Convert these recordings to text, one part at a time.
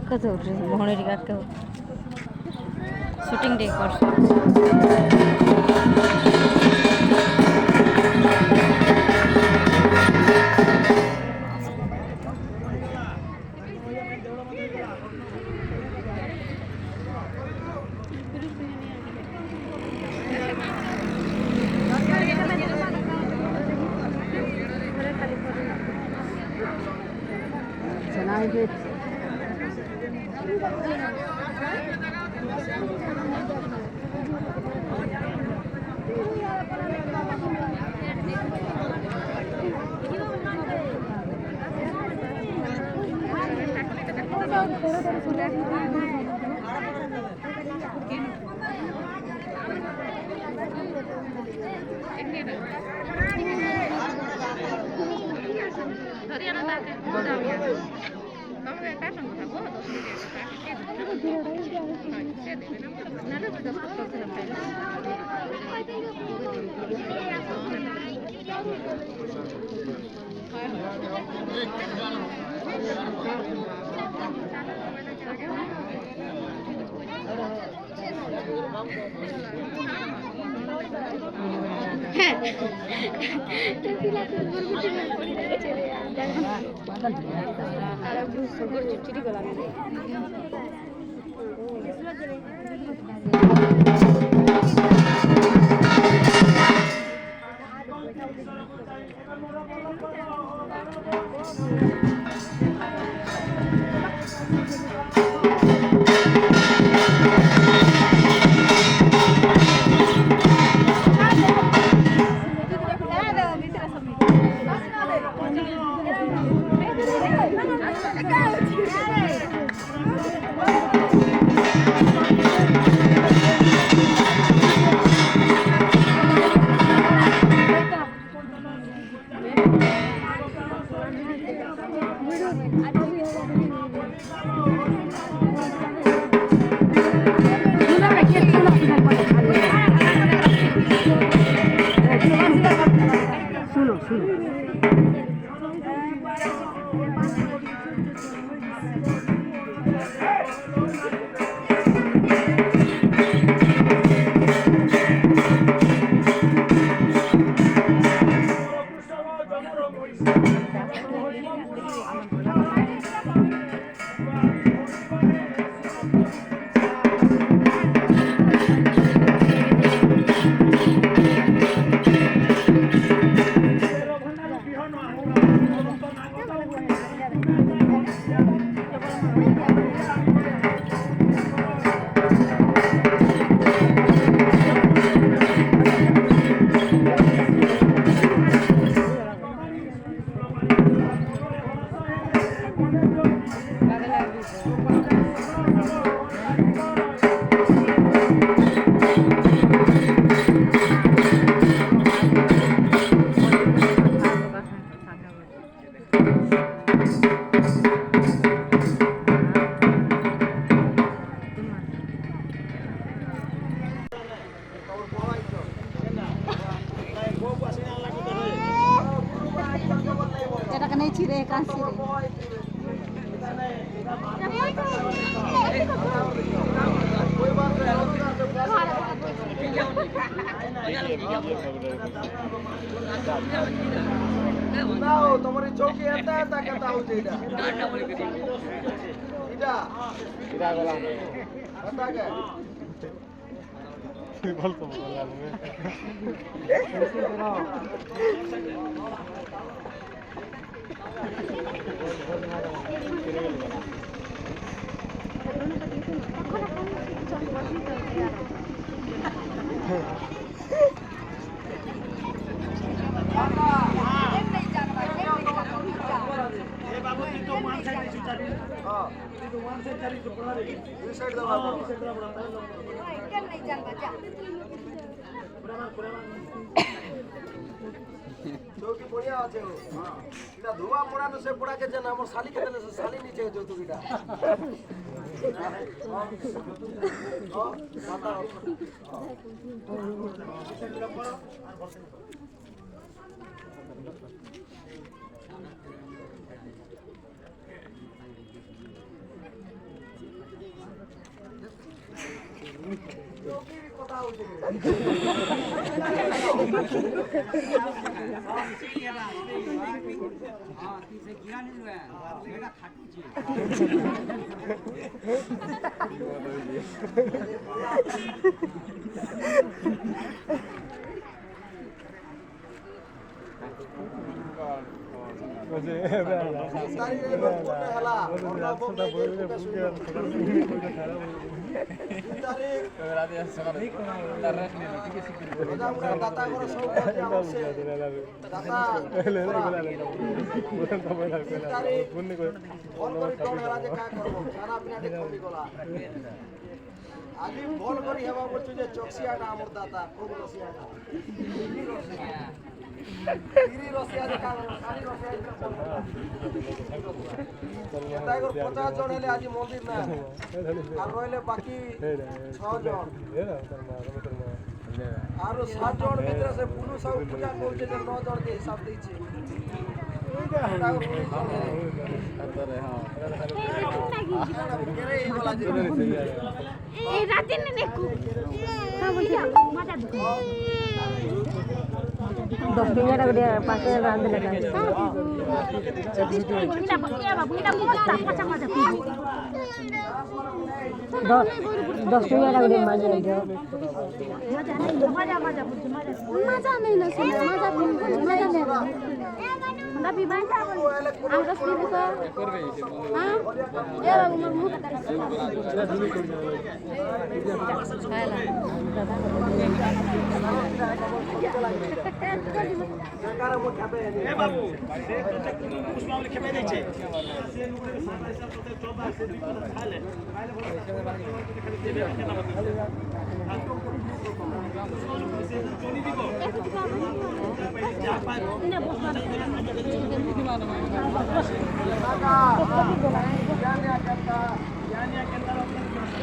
କାକ ଦଉଛେ ଭଉଣୀ କାକ ସୁଟିଂ ଟିକେ କରଛୁ। तुम्हारी चौकी एता कहता हो जेदा इदा इदा गला पता के बोल तो बोला मैं चौकी बढ़िया আছে এটা ধোয়া পড়ানো সে পড়াকে জান আমার শালিকে দেলে সে শালি নিচে যৌতুকিটা চৌকির কথা হচ্ছে আজি বল করি হেবা বলছো যে চকসিয়াটা আমার দাতা খুব রসিয়াটা তিরি রসিয়া দেখা সারি রসিয়া এটা এগর 50 জন হলে আজি মন্দির না আর রইলে বাকি 6 জন আর 7 জন ভিতরে সে পুরুষ সব পূজা করছে যে 9 জন के हिसाब দিয়েছে এই রাতে নেকু মাথা দুঃখ 10 দিন এর আগে পাশে রাঁধে লাগা দশ দিন এর আগে মজা নেই না শুনে মজা নেই আমরা বিবাহ আমরা স্ত্রী তো হ্যাঁ এর মুখ বাবু পুষ্পাবলি খেপে দিচ্ছে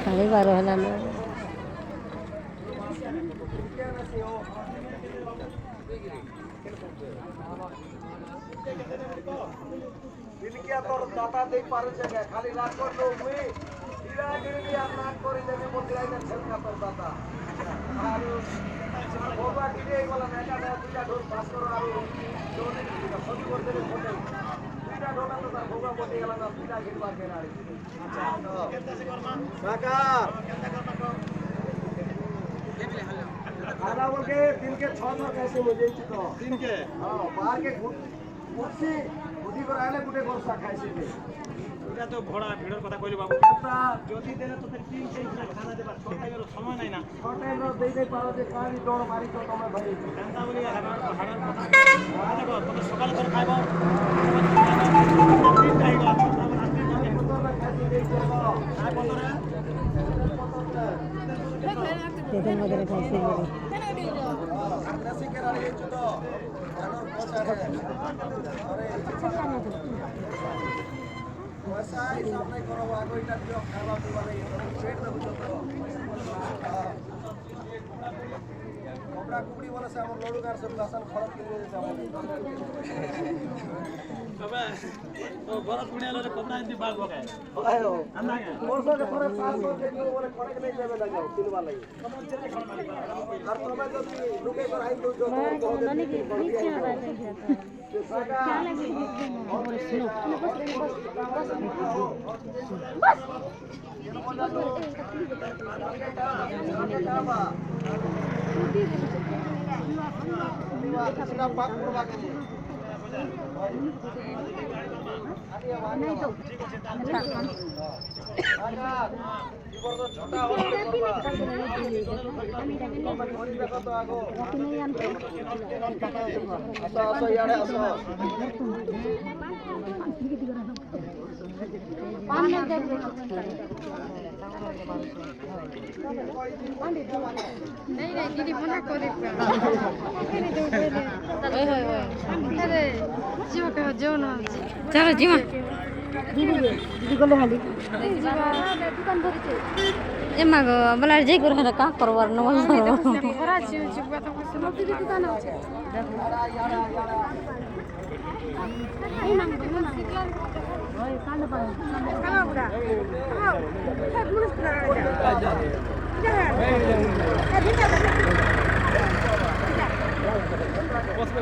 সাড়ে 12 হল না इनके तोर दाता देख पारे जगह खाली रात को लोग में हीरा गिरी या नाक कोरी जने बोलते ना छल का तोर दाता और बाबा गिरे वाला नेता ने पूजा ढोल पास करो और जोने सभी करते रे होटल पूजा ढोला तो बाबा बोलते गला ना पूजा गिरवा के नारी अच्छा केते से कर्मा साकार केते कर्मा खाना बोल के दिन के 6 सौ कैसे मुझे तो दिन के हां बाहर के कुर्सी बुद्धि पर आले गुटे गोरसा खाइसे के এটা তো ঘোড়া ভিড়ের কথা কইলি বাবু এটা যদি দেলে তো ফের তিন সেই খানা দেবা ছোট টাইমের সময় নাই না ছোট টাইমের দেই দেই পারো যে কারি দৌড় মারি তো তোমরা ভাই কান্তা বলি হাড়ার কথা দেখো তুমি সকালে তোর খাইবো তিন টাইম আছে তারপর রাতে যাবে কত না খাইতে দেই করব আর কত রে তেদের মধ্যে খাইছে বলে কান্দাসি কে রাড়ি হচ্ছে তো জানোর পচারে আরে পয়সা হিসাব নাই করো আগে এটা দিও খাওয়া দিবা নাই পেট দেব তো কপড়া কুপড়ি বলে সে আমার লড়ু গার সব গাছান খরচ কিনে দিতে আমাদের তবে তো বড় কুড়িয়া লরে কপড়া ইন্দি বাগ বকায় আয়ো মোরসো কে পরে 500 দেখো বলে করে কে নাই যাবে লাগাও কিনবা লাগি আর তোমরা যদি লুকে করে আই তো যত ননি কি নিচে আছে नहीं नहीं दीदी मना करे अरे जीव कह जो ना चलो जीवा दीदी दीदी को ले हाली दुकान धरছে ए मागो বলা যে করে না কা করবার না বল ঘোরা জীব জীব কথা কইছ না দীদি দোকান আছে এই নাম না ওই কানে পায় কানা বুড়া হাও সব মুরস করা পছন্দ